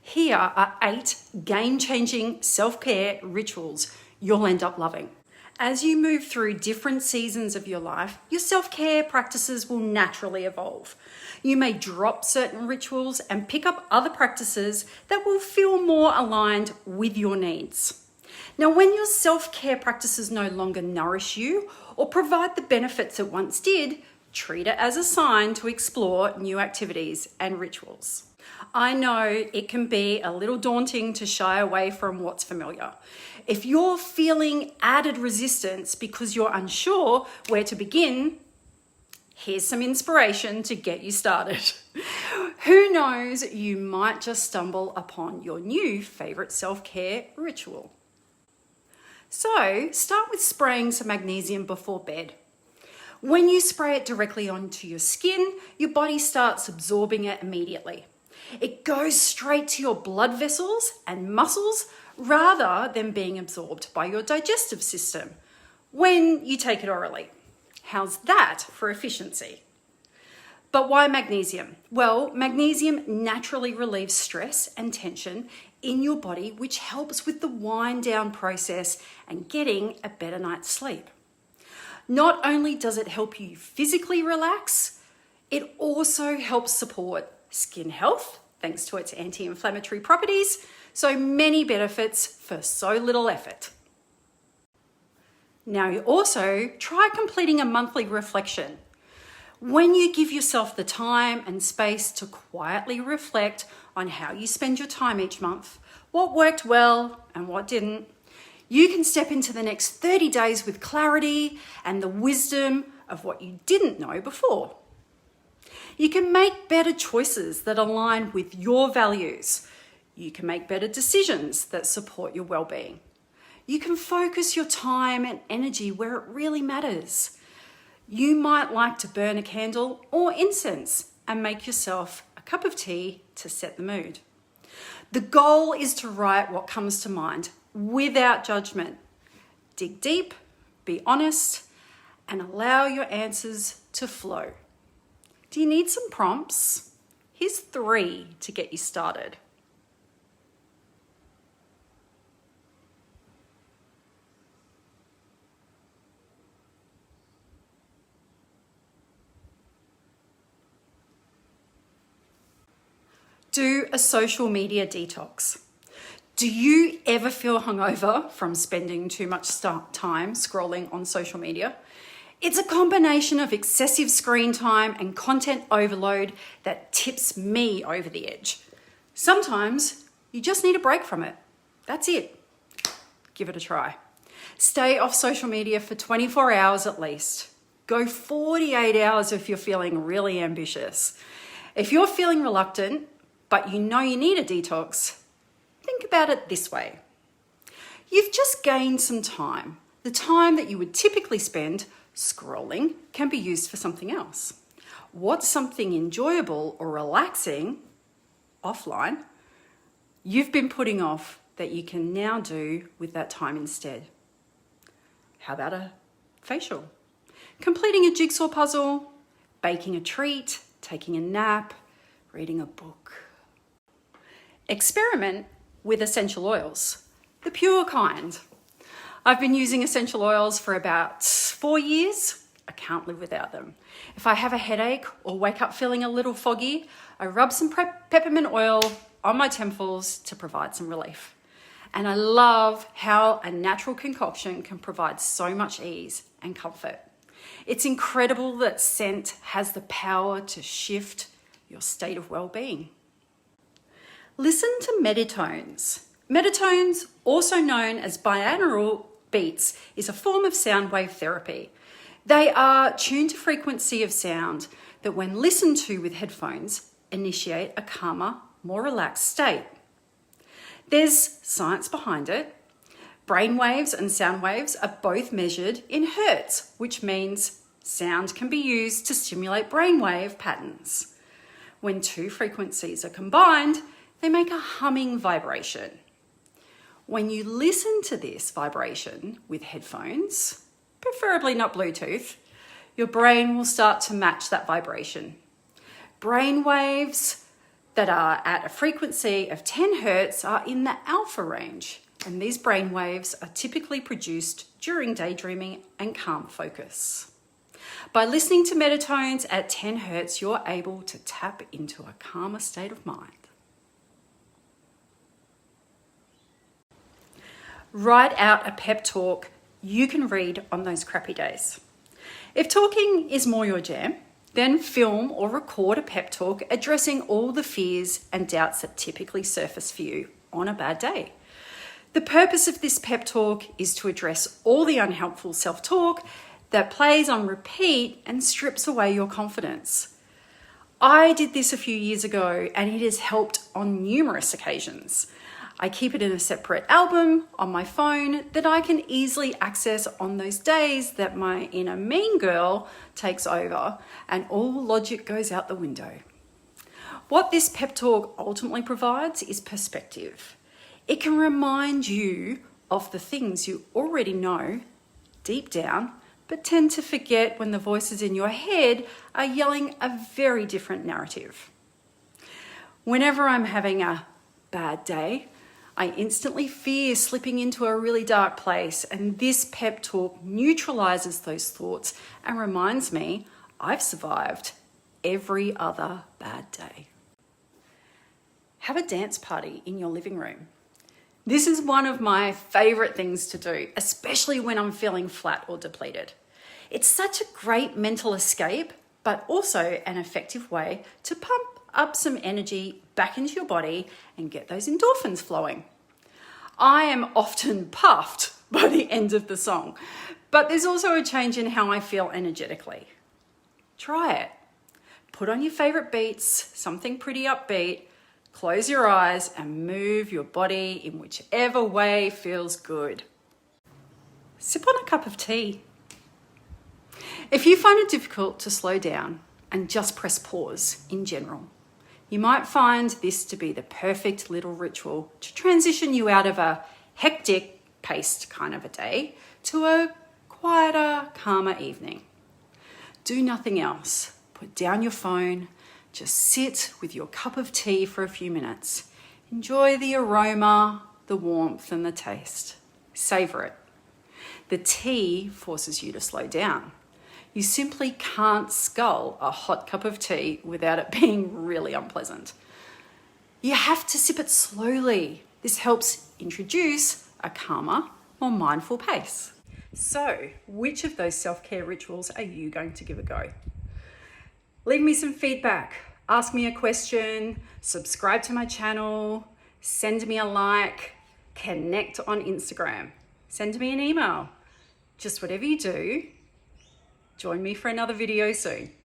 Here are 8 game-changing self-care rituals you'll end up loving. As you move through different seasons of your life, your self-care practices will naturally evolve. You may drop certain rituals and pick up other practices that will feel more aligned with your needs. Now, when your self-care practices no longer nourish you or provide the benefits it once did, treat it as a sign to explore new activities and rituals. I know it can be a little daunting to shy away from what's familiar. If you're feeling added resistance because you're unsure where to begin, here's some inspiration to get you started. Who knows, you might just stumble upon your new favorite self-care ritual. So, start with spraying some magnesium before bed. When you spray it directly onto your skin, your body starts absorbing it immediately. It goes straight to your blood vessels and muscles rather than being absorbed by your digestive system when you take it orally. How's that for efficiency? But why magnesium? Well, magnesium naturally relieves stress and tension in your body, which helps with the wind down process and getting a better night's sleep. Not only does it help you physically relax, it also helps support skin health, thanks to its anti-inflammatory properties. So many benefits for so little effort. Now you also try completing a monthly reflection. When you give yourself the time and space to quietly reflect on how you spend your time each month, what worked well and what didn't, you can step into the next 30 days with clarity and the wisdom of what you didn't know before. You can make better choices that align with your values. You can make better decisions that support your well-being. You can focus your time and energy where it really matters. You might like to burn a candle or incense and make yourself a cup of tea to set the mood. The goal is to write what comes to mind without judgment. Dig deep, be honest, and allow your answers to flow. Do you need some prompts? Here's 3 to get you started. Do a social media detox. Do you ever feel hungover from spending too much time scrolling on social media? It's a combination of excessive screen time and content overload that tips me over the edge. Sometimes you just need a break from it. That's it. Give it a try. Stay off social media for 24 hours at least. Go 48 hours if you're feeling really ambitious. If you're feeling reluctant, but you know you need a detox, think about it this way. You've just gained some time. The time that you would typically spend scrolling can be used for something else. What's something enjoyable or relaxing offline you've been putting off that you can now do with that time instead? How about a facial? Completing a jigsaw puzzle, baking a treat, taking a nap, reading a book. Experiment with essential oils, the pure kind. I've been using essential oils for about 4 years. I can't live without them. If I have a headache or wake up feeling a little foggy, I rub some peppermint oil on my temples to provide some relief. And I love how a natural concoction can provide so much ease and comfort. It's incredible that scent has the power to shift your state of well-being. Listen to meditones. Meditones, also known as binaural beats, is a form of sound wave therapy. They are tuned to frequency of sound that, when listened to with headphones, initiate a calmer, more relaxed state. There's science behind it. Brain waves and sound waves are both measured in hertz, which means sound can be used to stimulate brainwave patterns. When 2 frequencies are combined, they make a humming vibration. When you listen to this vibration with headphones, preferably not Bluetooth, your brain will start to match that vibration. Brain waves that are at a frequency of 10 hertz are in the alpha range, and these brain waves are typically produced during daydreaming and calm focus. By listening to Metatones at 10 hertz, you're able to tap into a calmer state of mind. Write out a pep talk you can read on those crappy days. If talking is more your jam, then film or record a pep talk addressing all the fears and doubts that typically surface for you on a bad day. The purpose of this pep talk is to address all the unhelpful self-talk that plays on repeat and strips away your confidence. I did this a few years ago and it has helped on numerous occasions. I keep it in a separate album on my phone that I can easily access on those days that my inner mean girl takes over and all logic goes out the window. What this pep talk ultimately provides is perspective. It can remind you of the things you already know deep down, but tend to forget when the voices in your head are yelling a very different narrative. Whenever I'm having a bad day, I instantly fear slipping into a really dark place, and this pep talk neutralizes those thoughts and reminds me I've survived every other bad day. Have a dance party in your living room. This is one of my favorite things to do, especially when I'm feeling flat or depleted. It's such a great mental escape, but also an effective way to pump up some energy back into your body and get those endorphins flowing. I am often puffed by the end of the song, but there's also a change in how I feel energetically. Try it. Put on your favorite beats, something pretty upbeat, close your eyes and move your body in whichever way feels good. Sip on a cup of tea. If you find it difficult to slow down and just press pause in general, you might find this to be the perfect little ritual to transition you out of a hectic paced kind of a day to a quieter, calmer evening. Do nothing else. Put down your phone. Just sit with your cup of tea for a few minutes. Enjoy the aroma, the warmth, and the taste. Savor it. The tea forces you to slow down. You simply can't scull a hot cup of tea without it being really unpleasant. You have to sip it slowly. This helps introduce a calmer, more mindful pace. So, which of those self-care rituals are you going to give a go? Leave me some feedback. Ask me a question, subscribe to my channel, send me a like, connect on Instagram, send me an email. Just whatever you do, join me for another video soon.